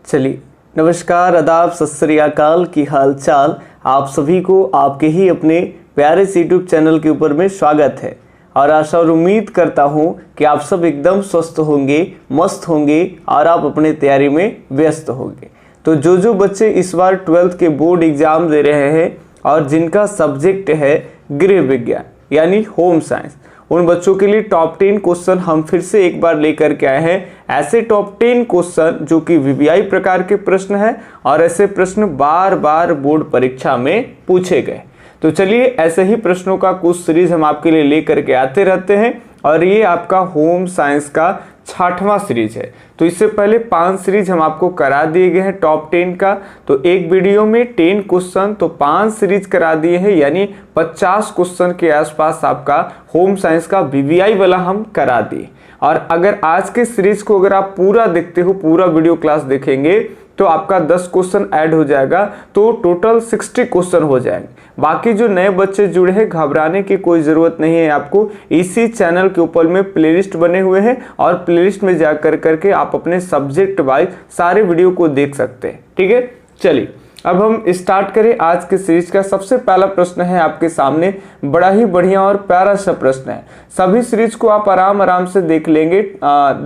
चलिए, नमस्कार, आदाब, सत श्री अकाल की हाल चाल। आप सभी को आपके ही अपने प्यारे से यूट्यूब चैनल के ऊपर में स्वागत है और आशा और उम्मीद करता हूँ कि आप सब एकदम स्वस्थ होंगे, मस्त होंगे और आप अपने तैयारी में व्यस्त होंगे। तो जो बच्चे इस बार 12th के बोर्ड एग्जाम दे रहे हैं और जिनका सब्जेक्ट है गृह विज्ञान यानी होम साइंस, उन बच्चों के लिए टॉप 10 क्वेश्चन हम फिर से एक बार लेकर के आए हैं। ऐसे टॉप 10 क्वेश्चन जो कि वीवीआई प्रकार के प्रश्न हैं और ऐसे प्रश्न बार बार बोर्ड परीक्षा में पूछे गए। तो चलिए, ऐसे ही प्रश्नों का कुछ सीरीज हम आपके लिए लेकर के आते रहते हैं और ये आपका होम साइंस का 6वां सीरीज है। तो इससे पहले 5 सीरीज हम आपको करा दिए गए हैं टॉप 10 का। तो एक वीडियो में 10 क्वेश्चन तो 5 सीरीज करा दिए हैं, यानी 50 क्वेश्चन के आसपास आपका होम साइंस का वीवीआई वाला हम करा दिए। और अगर आज के सीरीज को अगर आप पूरा देखते हो, पूरा वीडियो क्लास देखेंगे तो आपका 10 क्वेश्चन ऐड हो जाएगा, तो टोटल 60 क्वेश्चन हो जाएंगे। बाकी जो नए बच्चे जुड़े हैं, घबराने की कोई ज़रूरत नहीं है आपको। इसी चैनल के ऊपर में प्लेलिस्ट बने हुए हैं और प्लेलिस्ट में जा करके आप अपने सब्जेक्ट वाइज सारे वीडियो को देख सकते हैं। ठीक है, चलिए अब हम स्टार्ट करें आज के सीरीज का। सबसे पहला प्रश्न है आपके सामने, बड़ा ही बढ़िया और प्यारा सा प्रश्न है। सभी सीरीज को आप आराम से देख लेंगे।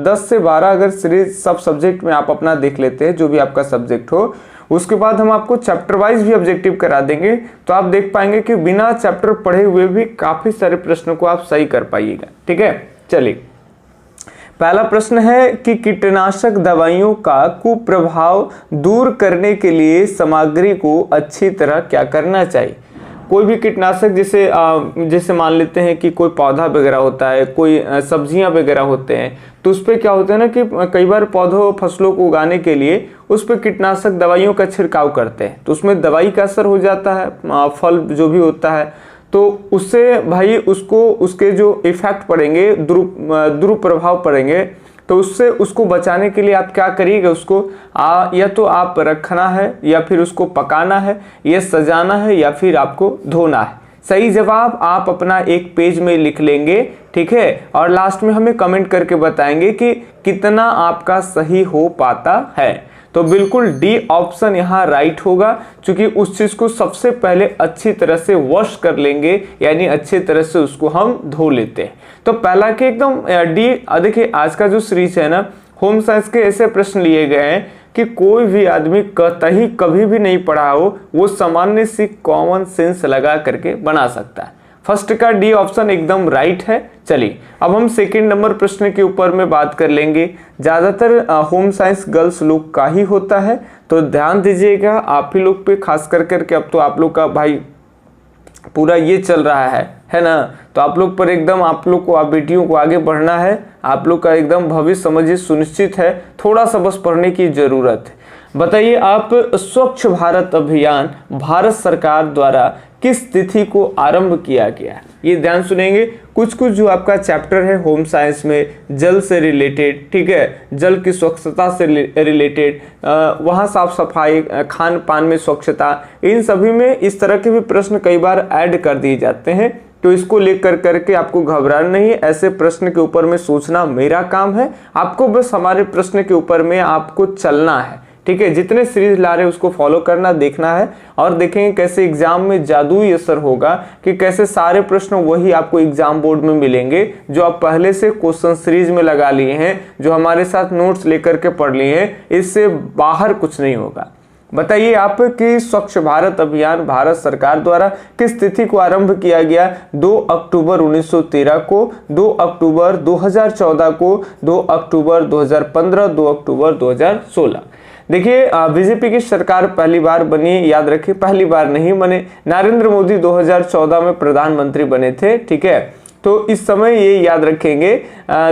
10 से 12 अगर सीरीज सब सब्जेक्ट में आप अपना देख लेते हैं, जो भी आपका सब्जेक्ट हो, उसके बाद हम आपको चैप्टर वाइज भी ऑब्जेक्टिव करा देंगे। तो आप देख पाएंगे कि बिना चैप्टर पढ़े हुए भी काफी सारे प्रश्नों को आप सही कर पाइएगा। ठीक है, चलिए पहला प्रश्न है कि कीटनाशक दवाइयों का कुप्रभाव दूर करने के लिए सामग्री को अच्छी तरह क्या करना चाहिए। कोई भी कीटनाशक जैसे मान लेते हैं कि कोई पौधा वगैरह होता है, कोई सब्जियां वगैरह होते हैं, तो उस पर क्या होता है ना कि कई बार पौधों फसलों को उगाने के लिए उस पर कीटनाशक दवाइयों का छिड़काव करते हैं, तो उसमें दवाई का असर हो जाता है, फल जो भी होता है, तो उससे भाई उसके जो इफेक्ट पड़ेंगे, दुष्प्रभाव पड़ेंगे, तो उससे उसको बचाने के लिए आप क्या करिएगा, उसको या तो आप रखना है या फिर उसको पकाना है या सजाना है या फिर आपको धोना है। सही जवाब आप अपना एक पेज में लिख लेंगे, ठीक है, और लास्ट में हमें कमेंट करके बताएंगे कि कितना आपका सही हो पाता है। तो बिल्कुल डी ऑप्शन यहाँ राइट होगा, क्योंकि उस चीज को सबसे पहले अच्छी तरह से वॉश कर लेंगे, यानी अच्छी तरह से उसको हम धो लेते हैं। तो पहला के एकदम डी। देखिए आज का जो सीरीज है ना, होम साइंस के ऐसे प्रश्न लिए गए हैं कि कोई भी आदमी कतई कभी भी नहीं पढ़ा हो, वो सामान्य सी कॉमन सेंस लगा करके बना सकता है। फर्स्ट का डी ऑप्शन एकदम राइट है। चलिए अब हम सेकंड नंबर प्रश्न के ऊपर में बात कर लेंगे। ज़्यादातर होम साइंस गर्ल्स लोग का ही होता है, तो ध्यान दीजिएगा आप ही लोग पे खास करके। अब तो आप लोग का भाई पूरा ये चल रहा है ना, तो आप लोग पर एकदम आप लोग को, आप बेटियों को आगे बढ़ना है। आप लोग का एकदम भविष्य समझिए सुनिश्चित है, थोड़ा सा बस पढ़ने की जरूरत है। बताइए आप, स्वच्छ भारत अभियान भारत सरकार द्वारा किस तिथि को आरंभ किया गया। ये ध्यान सुनेंगे। कुछ जो आपका चैप्टर है होम साइंस में जल से रिलेटेड, ठीक है, जल की स्वच्छता से रिलेटेड, वहाँ साफ सफाई, खान पान में स्वच्छता, इन सभी में इस तरह के भी प्रश्न कई बार ऐड कर दिए जाते हैं। तो इसको लेकर करके आपको घबराना नहीं है। ऐसे प्रश्न के ऊपर में सोचना मेरा काम है, आपको बस हमारे प्रश्न के ऊपर में आपको चलना है। ठीक है, जितने सीरीज ला रहे हैं उसको फॉलो करना, देखना है और देखेंगे कैसे एग्जाम में जादुई असर होगा कि कैसे सारे प्रश्न वही आपको एग्जाम बोर्ड में मिलेंगे जो आप पहले से क्वेश्चन सीरीज में लगा लिए हैं, जो हमारे साथ नोट्स लेकर के पढ़ लिए हैं। इससे बाहर कुछ नहीं होगा। बताइए आप कि स्वच्छ भारत अभियान भारत सरकार द्वारा किस तिथि को आरंभ किया गया। 2 अक्टूबर 1913 को, 2 अक्टूबर 2014 को, 2 अक्टूबर 2015, 2 अक्टूबर 2016। देखिए बीजेपी की सरकार पहली बार बनी, याद रखिए पहली बार नहीं बने। नरेंद्र मोदी 2014 में प्रधानमंत्री बने थे। ठीक है, तो इस समय ये याद रखेंगे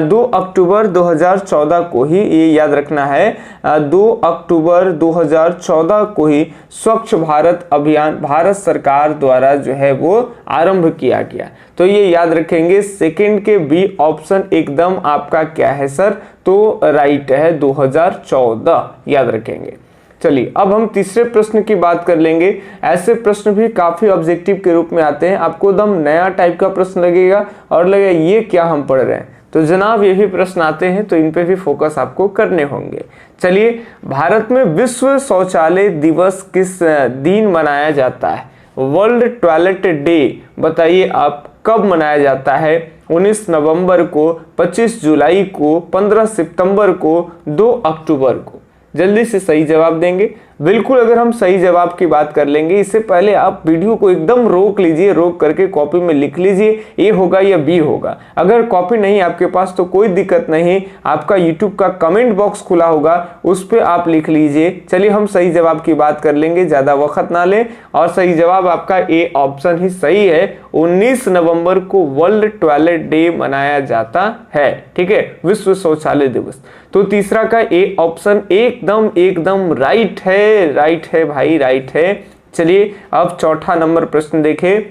2 अक्टूबर 2014 को ही, ये याद रखना है 2 अक्टूबर 2014 को ही स्वच्छ भारत अभियान भारत सरकार द्वारा जो है वो आरंभ किया गया। तो ये याद रखेंगे। सेकंड के बी ऑप्शन एकदम आपका क्या है सर, तो राइट है 2014, याद रखेंगे। चलिए अब हम तीसरे प्रश्न की बात कर लेंगे। ऐसे प्रश्न भी काफी ऑब्जेक्टिव के रूप में आते हैं, आपको एकदम नया टाइप का प्रश्न लगेगा और लगेगा ये क्या हम पढ़ रहे हैं। तो जनाब ये भी प्रश्न आते हैं, तो इन पे भी फोकस आपको करने होंगे। चलिए, भारत में विश्व शौचालय दिवस किस दिन मनाया जाता है? वर्ल्ड टॉयलेट डे बताइए आप कब मनाया जाता है? 19 नवंबर को, 25 जुलाई को, 15 सितंबर को, 2 अक्टूबर को। जल्दी से सही जवाब देंगे। बिल्कुल, अगर हम सही जवाब की बात कर लेंगे, इससे पहले आप वीडियो को एकदम रोक लीजिए, रोक करके कॉपी में लिख लीजिए ए होगा या बी होगा। अगर कॉपी नहीं आपके पास तो कोई दिक्कत नहीं, आपका यूट्यूब का कमेंट बॉक्स खुला होगा, उस पर आप लिख लीजिए। चलिए हम सही जवाब की बात कर लेंगे, ज़्यादा वक्त ना लें, और सही जवाब आपका ए ऑप्शन ही सही है। 19 नवंबर को वर्ल्ड टॉयलेट डे मनाया जाता है, ठीक है, विश्व शौचालय दिवस। तो तीसरा का ए ऑप्शन एकदम एकदम राइट है, राइट है भाई, राइट है। चलिए अब चौथा नंबर प्रश्न देखें।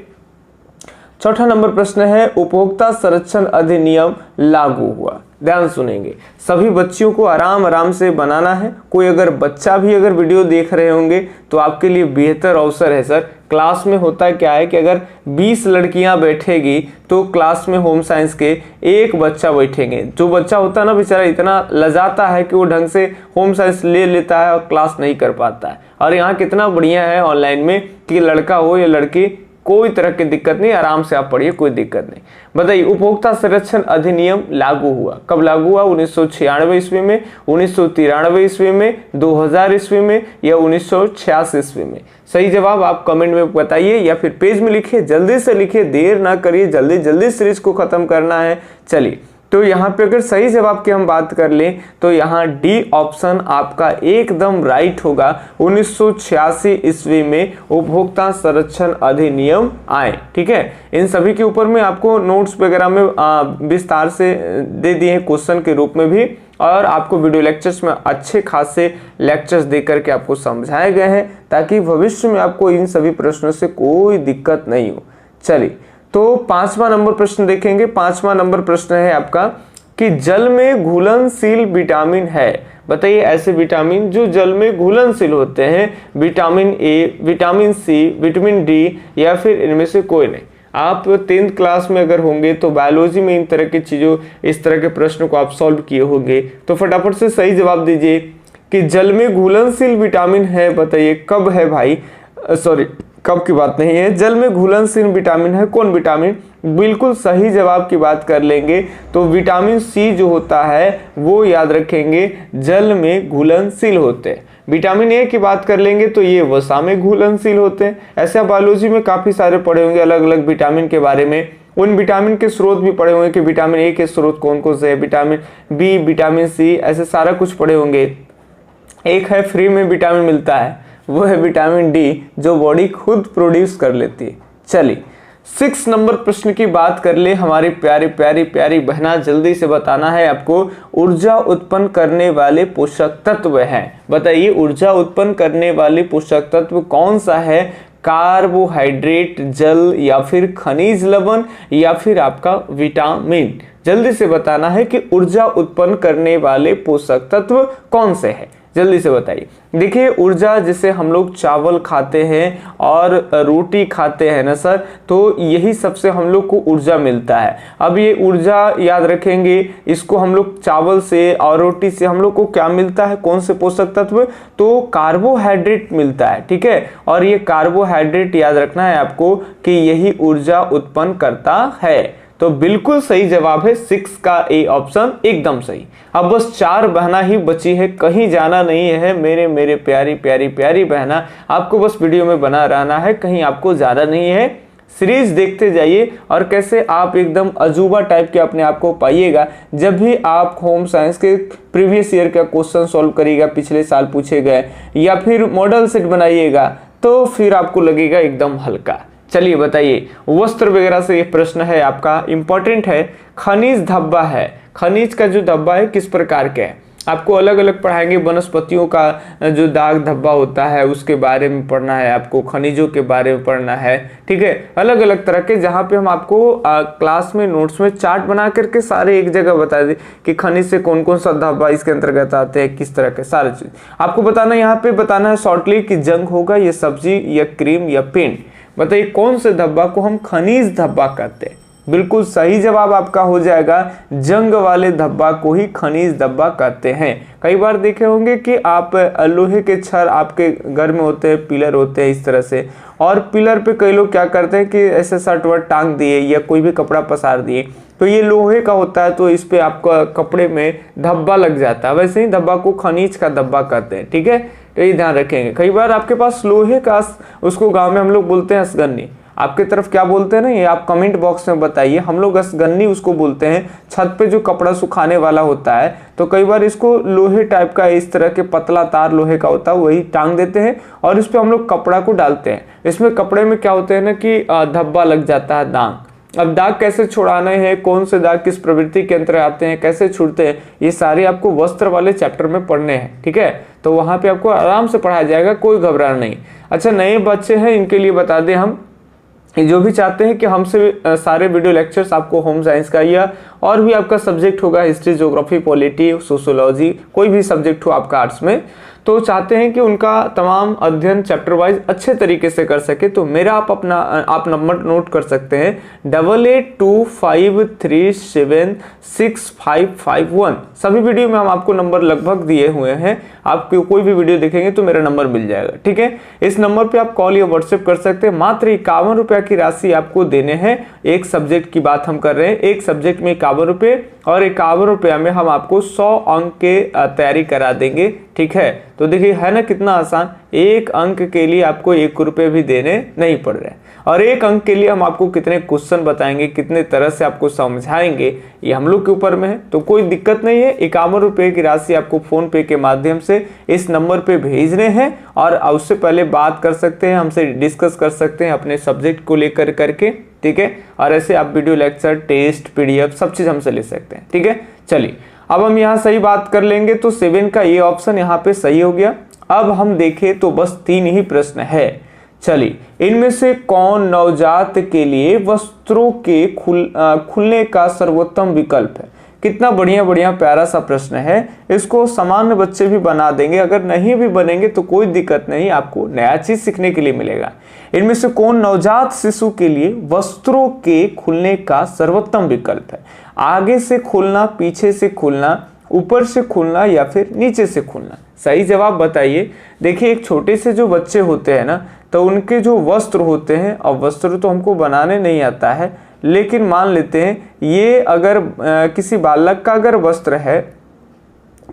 चौथा नंबर प्रश्न है, उपभोक्ता संरक्षण अधिनियम लागू हुआ। ध्यान सुनेंगे, सभी बच्चियों को आराम आराम से बनाना है। कोई अगर बच्चा भी अगर वीडियो देख रहे होंगे तो आपके लिए बेहतर अवसर है सर। क्लास में होता क्या है कि अगर 20 लड़कियां बैठेगी तो क्लास में होम साइंस के एक बच्चा बैठेंगे। जो बच्चा होता है ना बेचारा इतना लजाता है कि वो ढंग से होम साइंस ले लेता है और क्लास नहीं कर पाता है। और यहाँ कितना बढ़िया है ऑनलाइन में कि लड़का हो या लड़की, कोई तरह की दिक्कत नहीं, आराम से आप पढ़िए, कोई दिक्कत नहीं। बताइए, उपभोक्ता संरक्षण अधिनियम लागू हुआ कब? लागू हुआ 1996 ईस्वी में, 1993 ईस्वी में, 2000 ईस्वी में या 1986 ईस्वी में? सही जवाब आप कमेंट में बताइए या फिर पेज में लिखिए, जल्दी से लिखिए, देर ना करिए, जल्दी जल्दी सीरीज को खत्म करना है। चलिए, तो यहाँ पे अगर सही जवाब की हम बात कर लें तो यहाँ डी ऑप्शन आपका एकदम राइट होगा। 1986 ईस्वी में उपभोक्ता संरक्षण अधिनियम आए, ठीक है। इन सभी के ऊपर में आपको नोट्स वगैरह में विस्तार से दे दिए क्वेश्चन के रूप में भी, और आपको वीडियो लेक्चर्स में अच्छे खासे लेक्चर्स दे करके आपको समझाए गए हैं ताकि भविष्य में आपको इन सभी प्रश्नों से कोई दिक्कत नहीं हो। चलिए, तो 5वां नंबर प्रश्न देखेंगे। 5वां नंबर प्रश्न है आपका कि जल में घुलनशील विटामिन है। बताइए ऐसे विटामिन जो जल में घुलनशील होते हैं, vitamin A, vitamin C, vitamin D या फिर इनमें से कोई नहीं। आप 10th क्लास में अगर होंगे तो बायोलॉजी में इन तरह की चीज़ों, इस तरह के प्रश्नों को आप सॉल्व किए होंगे। तो फटाफट से सही जवाब दीजिए कि जल में घुलनशील विटामिन है। बताइए कब है भाई? सॉरी, कब की बात नहीं है, जल में घुलनशील विटामिन है। कौन विटामिन? बिल्कुल सही जवाब की बात कर लेंगे तो विटामिन सी जो होता है वो याद रखेंगे जल में घुलनशील होते हैं। विटामिन ए की बात कर लेंगे तो ये वसा में घुलनशील होते हैं। ऐसे आप बायोलॉजी में काफ़ी सारे पढ़े होंगे अलग अलग विटामिन के बारे में। उन विटामिन के स्रोत भी पढ़े होंगे कि विटामिन ए के स्रोत कौन कौन से है, विटामिन बी, विटामिन सी, ऐसे सारा कुछ पढ़े होंगे। एक है फ्री में विटामिन मिलता है, वो है विटामिन डी जो बॉडी खुद प्रोड्यूस कर लेती है। चलिए 6 नंबर प्रश्न की बात कर ले हमारी प्यारी प्यारी प्यारी बहना, जल्दी से बताना है आपको। ऊर्जा उत्पन्न करने वाले पोषक तत्व हैं। बताइए ऊर्जा उत्पन्न करने वाले पोषक तत्व कौन सा है? कार्बोहाइड्रेट, जल या फिर खनिज लवण या फिर आपका विटामिन? जल्दी से बताना है कि ऊर्जा उत्पन्न करने वाले पोषक तत्व कौन से हैं, जल्दी से बताइए। देखिए ऊर्जा, जैसे हम लोग चावल खाते हैं और रोटी खाते हैं ना सर, तो यही सबसे हम लोग को ऊर्जा मिलता है। अब ये ऊर्जा याद रखेंगे, इसको हम लोग चावल से और रोटी से हम लोग को क्या मिलता है, कौन से पोषक तत्व? तो कार्बोहाइड्रेट मिलता है, ठीक है। और ये कार्बोहाइड्रेट याद रखना है आपको कि यही ऊर्जा उत्पन्न करता है। तो बिल्कुल सही जवाब है 6 का ए ऑप्शन, एकदम सही। अब बस 4 बहना ही बची है, कहीं जाना नहीं है मेरे प्यारी प्यारी प्यारी बहना। आपको बस वीडियो में बना रहना है, कहीं आपको ज़्यादा नहीं है। सीरीज देखते जाइए और कैसे आप एकदम अजूबा टाइप के अपने आप को पाइएगा जब भी आप होम साइंस के प्रीवियस ईयर का क्वेश्चन सॉल्व करिएगा, पिछले साल पूछे गए, या फिर मॉडल सेट बनाइएगा, तो फिर आपको लगेगा एकदम हल्का। चलिए बताइए, वस्त्र वगैरह से ये प्रश्न है आपका, इंपॉर्टेंट है। खनिज धब्बा है, खनिज का जो धब्बा है किस प्रकार का है? आपको अलग अलग पढ़ाएंगे। वनस्पतियों का जो दाग धब्बा होता है उसके बारे में पढ़ना है आपको, खनिजों के बारे में पढ़ना है, ठीक है। अलग अलग तरह के, जहाँ पे हम आपको क्लास में नोट्स में चार्ट बना करके सारे एक जगह बता दें कि खनिज से कौन कौन सा धब्बा इसके अंतर्गत आते हैं, किस तरह के सारे चीज आपको बताना। यहाँ पे बताना है शॉर्टली कि जंग होगा या सब्जी या क्रीम या पेंट। बताइए कौन से धब्बा को हम खनिज धब्बा कहते हैं? बिल्कुल सही जवाब आपका हो जाएगा, जंग वाले धब्बा को ही खनिज धब्बा कहते हैं। कई बार देखे होंगे कि आप लोहे के छड़ आपके घर में होते हैं, पिलर होते हैं इस तरह से, और पिलर पे कई लोग क्या करते हैं कि ऐसे शर्ट वर्ट टांग दिए या कोई भी कपड़ा पसार दिए, तो ये लोहे का होता है, तो इस पे आपका कपड़े में धब्बा लग जाता है। वैसे ही धब्बा को खनिज का धब्बा कहते हैं, ठीक है, तो ये ध्यान रखेंगे। कई बार आपके पास लोहे का, उसको गांव में हम लोग बोलते हैं असगन्नी, आपके तरफ क्या बोलते हैं ना, ये आप कमेंट बॉक्स में बताइए। हम लोग असगन्नी उसको बोलते हैं। छत पे जो कपड़ा सुखाने वाला होता है, तो कई बार इसको लोहे टाइप का, इस तरह के पतला तार लोहे का होता है, वही टांग देते हैं और इस पे हम लोग कपड़ा को डालते हैं। इसमें कपड़े में क्या होते हैं ना कि धब्बा लग जाता है, दाग। अब दाग कैसे छुड़ाने हैं, कौन से दाग किस प्रवृत्ति के अंतर्गत आते हैं, कैसे छूटते हैं, ये सारे आपको वस्त्र वाले चैप्टर में पढ़ने हैं, ठीक है। तो वहां पे आपको आराम से पढ़ाया जाएगा, कोई घबराना नहीं। अच्छा, नए बच्चे हैं इनके लिए बता दें हम, जो भी चाहते हैं कि हमसे सारे वीडियो लेक्चर्स आपको होम साइंस का या और भी आपका सब्जेक्ट होगा, हिस्ट्री, ज्योग्राफी, पॉलिटी, सोशियोलॉजी, कोई भी सब्जेक्ट हो आपका आर्ट्स में, तो चाहते हैं कि उनका तमाम अध्ययन चैप्टर वाइज अच्छे तरीके से कर सके, तो मेरा आप नंबर नोट कर सकते हैं 8825376551। सभी वीडियो में हम आपको नंबर लगभग दिए हुए हैं, आप कोई भी वीडियो देखेंगे तो मेरा नंबर मिल जाएगा, ठीक है। इस नंबर पे आप कॉल या व्हाट्सएप कर सकते हैं। मात्र 51 रुपया की राशि आपको देने हैं। एक सब्जेक्ट की बात हम कर रहे हैं, एक सब्जेक्ट में 51 रुपये, और 51 रुपया में हम आपको 100 अंक के तैयारी करा देंगे, ठीक है। तो देखिए है ना कितना आसान, एक अंक के लिए आपको 1 रुपये भी देने नहीं पड़ रहे हैं, और एक अंक के लिए हम आपको कितने क्वेश्चन बताएंगे, कितने तरह से आपको समझाएंगे, ये हम लोग के ऊपर में है। तो कोई दिक्कत नहीं है, 51 रुपये की राशि आपको फोन पे के माध्यम से इस नंबर पे भेजने हैं, और उससे पहले बात कर सकते हैं हमसे, डिस्कस कर सकते हैं अपने सब्जेक्ट को लेकर करके, ठीक है। और ऐसे आप वीडियो लेक्चर, टेस्ट, PDF सब चीज हमसे ले सकते हैं, ठीक है। चलिए अब हम यहाँ सही बात कर लेंगे, तो 7 का ये ऑप्शन यहाँ पे सही हो गया। अब हम देखें तो बस 3 ही प्रश्न है। चलिए, इनमें से कौन नवजात के लिए वस्त्रों के खुलने का सर्वोत्तम विकल्प है? कितना बढ़िया प्यारा सा प्रश्न है। इसको सामान्य बच्चे भी बना देंगे, अगर नहीं भी बनेंगे तो कोई दिक्कत नहीं, आपको नया चीज सीखने के लिए मिलेगा। इनमें से कौन नवजात शिशु के लिए वस्त्रों के खुलने का सर्वोत्तम विकल्प है? आगे से खुलना, पीछे से खुलना, ऊपर से खुलना या फिर नीचे से खुलना? सही जवाब बताइए। देखिए, एक छोटे से जो बच्चे होते हैं ना, तो उनके जो वस्त्र होते हैं, और वस्त्र तो हमको बनाने नहीं आता है, लेकिन मान लेते हैं ये अगर किसी बालक का अगर वस्त्र है,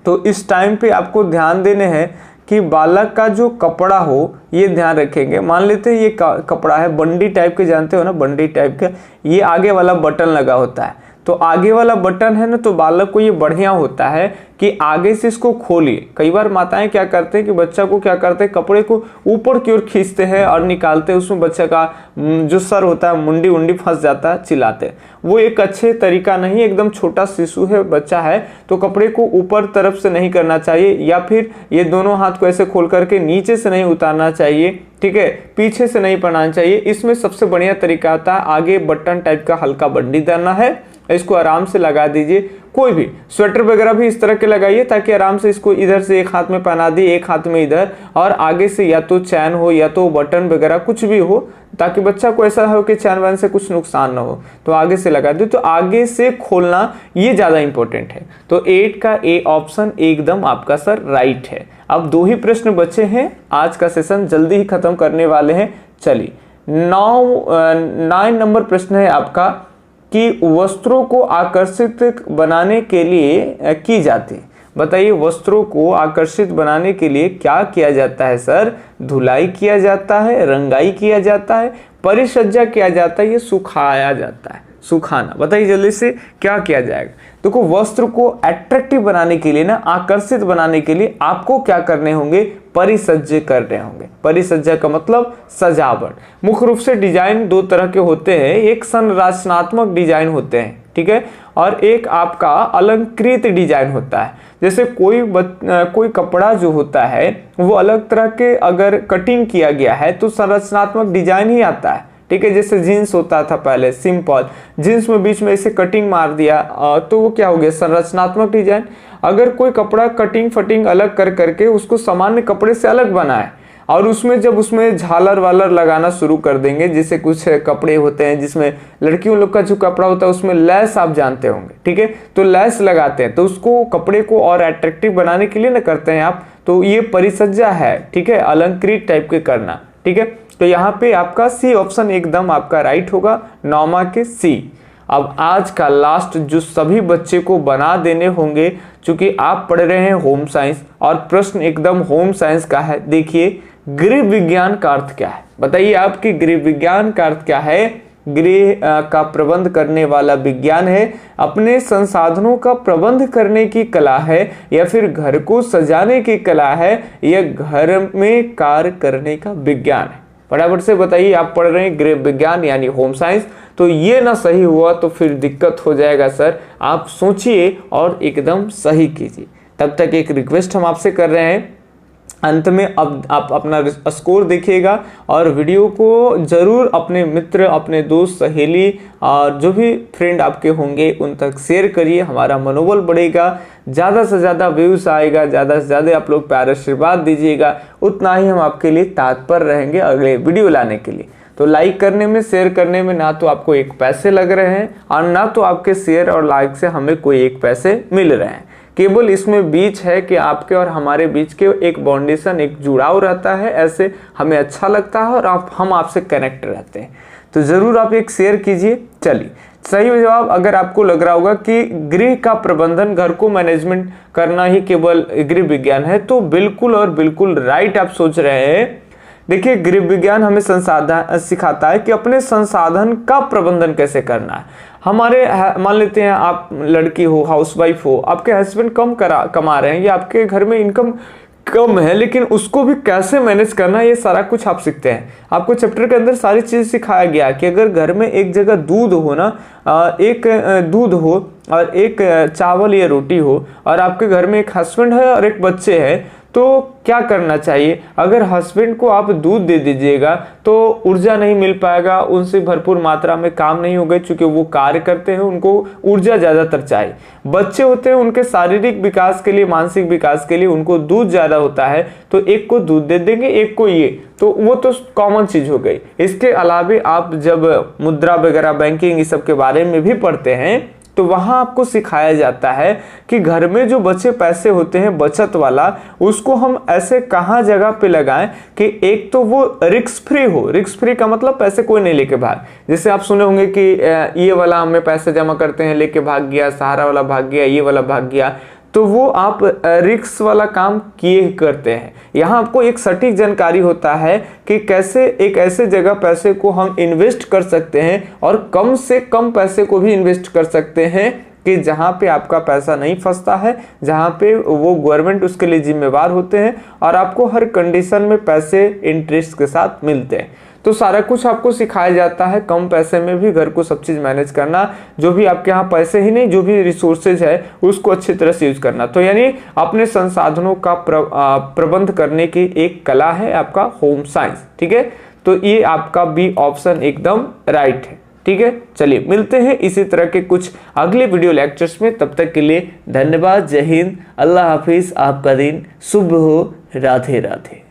तो इस टाइम पे आपको ध्यान देने हैं कि बालक का जो कपड़ा हो, ये ध्यान रखेंगे। मान लेते हैं ये कपड़ा है बंडी टाइप के, जानते हो ना बंडी टाइप का, ये आगे वाला बटन लगा होता है, तो आगे वाला बटन है ना, तो बालक को ये बढ़िया होता है कि आगे से इसको खोलिए। कई बार माताएं क्या करते हैं कि बच्चा को क्या करते हैं, कपड़े को ऊपर की ओर खींचते हैं और निकालते हैं, उसमें बच्चा का जो सर होता है, मुंडी उंडी फंस जाता है, चिल्लाते हैं। वो एक अच्छे तरीका नहीं, एकदम छोटा शिशु है, बच्चा है, तो कपड़े को ऊपर तरफ से नहीं करना चाहिए, या फिर ये दोनों हाथ को ऐसे खोल करके नीचे से नहीं उतारना चाहिए, ठीक है, पीछे से नहीं पहनाना चाहिए। इसमें सबसे बढ़िया तरीका आता है, आगे बटन टाइप का हल्का बंडी देना है, इसको आराम से लगा दीजिए। कोई भी स्वेटर वगैरह भी इस तरह के लगाइए, ताकि आराम से इसको इधर से एक हाथ में पहना दिए, एक हाथ में इधर, और आगे से या तो चैन हो या तो बटन वगैरह कुछ भी हो, ताकि बच्चा को ऐसा हो कि चैन वैन से कुछ नुकसान ना हो, तो आगे से लगा दे। तो आगे से खोलना ये ज्यादा इंपॉर्टेंट है। तो 8 का ए ऑप्शन एकदम आपका सर राइट है। अब 2 ही प्रश्न बचे हैं, आज का सेशन जल्दी ही खत्म करने वाले हैं। चलिए 9 नंबर प्रश्न है आपका कि वस्त्रों को आकर्षित बनाने के लिए की जाती है। बताइए, वस्त्रों को आकर्षित बनाने के लिए क्या किया जाता है सर? धुलाई किया जाता है, रंगाई किया जाता है, परिसज्जा किया जाता है, ये सुखाया जाता है, सुखाना। बताइए जल्दी से क्या किया जाएगा? देखो, वस्त्र को अट्रैक्टिव बनाने के लिए ना, आकर्षित बनाने के लिए आपको क्या करने होंगे? परिसज्जे करने होंगे। परिसज्जा का मतलब सजावट। मुख्य रूप से डिजाइन 2 तरह के होते हैं, एक संरचनात्मक डिजाइन होते हैं, ठीक है, और एक आपका अलंकृत डिजाइन होता है। जैसे कोई कपड़ा जो होता है वो अलग तरह के अगर कटिंग किया गया है तो संरचनात्मक डिजाइन ही आता है, ठीक है। जैसे जीन्स होता था पहले सिंपल, जीन्स में बीच में ऐसे कटिंग मार दिया तो वो क्या हो गया? संरचनात्मक डिजाइन। अगर कोई कपड़ा कटिंग फटिंग अलग कर करके उसको सामान्य कपड़े से अलग बनाए, और उसमें जब उसमें झालर वालर लगाना शुरू कर देंगे, जैसे कुछ कपड़े होते हैं जिसमें लड़कियों लोग का जो कपड़ा होता है उसमें लैस आप जानते होंगे, ठीक है, तो लैस लगाते हैं तो उसको कपड़े को और अट्रैक्टिव बनाने के लिए ना करते हैं आप, तो ये परिसज्जा है, ठीक है, अलंकृत टाइप के करना, ठीक है। तो यहाँ पे आपका सी ऑप्शन एकदम आपका राइट होगा, 9 के सी। अब आज का लास्ट जो सभी बच्चे को बना देने होंगे, क्योंकि आप पढ़ रहे हैं होम साइंस और प्रश्न एकदम होम साइंस का है। देखिए गृह विज्ञान का अर्थ क्या है, बताइए आपकी गृह विज्ञान का अर्थ क्या है। गृह का प्रबंध करने वाला विज्ञान है, अपने संसाधनों का प्रबंध करने की कला है, या फिर घर को सजाने की कला है, या घर में कार्य करने का विज्ञान है। फटाफट से बताइए, आप पढ़ रहे हैं गृह विज्ञान यानी होम साइंस, तो ये ना सही हुआ तो फिर दिक्कत हो जाएगा सर। आप सोचिए और एकदम सही कीजिए। तब तक एक रिक्वेस्ट हम आपसे कर रहे हैं, अंत में अब आप अपना स्कोर देखिएगा और वीडियो को जरूर अपने मित्र, अपने दोस्त, सहेली और जो भी फ्रेंड आपके होंगे उन तक शेयर करिए। हमारा मनोबल बढ़ेगा, ज़्यादा से ज़्यादा व्यूज़ आएगा, ज़्यादा से ज़्यादा आप लोग प्यार आशीर्वाद दीजिएगा, उतना ही हम आपके लिए तत्पर रहेंगे अगले वीडियो लाने के लिए। तो लाइक करने में, शेयर करने में ना तो आपको एक पैसे लग रहे हैं और ना तो आपके शेयर और लाइक से हमें कोई एक पैसे मिल रहे हैं। केवल इसमें बीच है कि आपके और हमारे बीच के एक बाउंडेशन, एक जुड़ाव रहता है, ऐसे हमें अच्छा लगता है और हम आपसे कनेक्ट रहते हैं। तो ज़रूर आप एक शेयर कीजिए। चलिए, सही जवाब अगर आपको लग रहा होगा कि गृह का प्रबंधन, घर को मैनेजमेंट करना ही केवल गृह विज्ञान है, तो बिल्कुल और बिल्कुल राइट आप सोच रहे हैं। देखिए गृह विज्ञान हमें संसाधन सिखाता है कि अपने संसाधन का प्रबंधन कैसे करना है। हमारे मान लेते हैं आप लड़की हो, हाउसवाइफ हो, आपके हस्बैंड कम कमा रहे हैं या आपके घर में इनकम कम है, लेकिन उसको भी कैसे मैनेज करना है, ये सारा कुछ आप सीखते हैं। आपको चैप्टर के अंदर सारी चीज़ सिखाया गया कि अगर घर में एक जगह दूध हो ना, एक दूध हो और एक चावल या रोटी हो, और आपके घर में एक हस्बैंड है और एक बच्चे हैं, तो क्या करना चाहिए। अगर हस्बैंड को आप दूध दे दीजिएगा तो ऊर्जा नहीं मिल पाएगा, उनसे भरपूर मात्रा में काम नहीं होगा, क्योंकि वो कार्य करते हैं, उनको ऊर्जा ज़्यादातर चाहिए। बच्चे होते हैं, उनके शारीरिक विकास के लिए, मानसिक विकास के लिए उनको दूध ज़्यादा होता है, तो एक को दूध दे देंगे, एक को ये, तो वो तो कॉमन चीज़ हो गई। इसके अलावा आप जब मुद्रा वगैरह, बैंकिंग, इस सब के बारे में भी पढ़ते हैं, तो वहाँ आपको सिखाया जाता है कि घर में जो बचे पैसे होते हैं बचत वाला, उसको हम ऐसे कहाँ जगह पे लगाएं कि एक तो वो रिस्क फ्री हो। रिस्क फ्री का मतलब पैसे कोई नहीं लेके भाग। जैसे आप सुने होंगे कि ये वाला हमें पैसे जमा करते हैं, लेके भाग गया, सहारा वाला भाग गया, ये वाला भाग गया, तो वो आप रिस्क वाला काम किए करते हैं। यहाँ आपको एक सटीक जानकारी होता है कि कैसे एक ऐसे जगह पैसे को हम इन्वेस्ट कर सकते हैं और कम से कम पैसे को भी इन्वेस्ट कर सकते हैं कि जहाँ पे आपका पैसा नहीं फंसता है, जहाँ पे वो गवर्नमेंट उसके लिए जिम्मेवार होते हैं और आपको हर कंडीशन में पैसे इंटरेस्ट के साथ मिलते हैं। तो सारा कुछ आपको सिखाया जाता है, कम पैसे में भी घर को सब चीज़ मैनेज करना, जो भी आपके यहाँ पैसे ही नहीं, जो भी रिसोर्सेज है उसको अच्छी तरह से यूज करना। तो यानी अपने संसाधनों का प्रबंध करने की एक कला है आपका होम साइंस, ठीक है। तो ये आपका बी ऑप्शन एकदम राइट है, ठीक है। चलिए मिलते हैं इसी तरह के कुछ अगले वीडियो लेक्चर्स में। तब तक के लिए धन्यवाद, जय हिंद, अल्लाह हाफिज, आपका दिन शुभ हो, राधे राधे।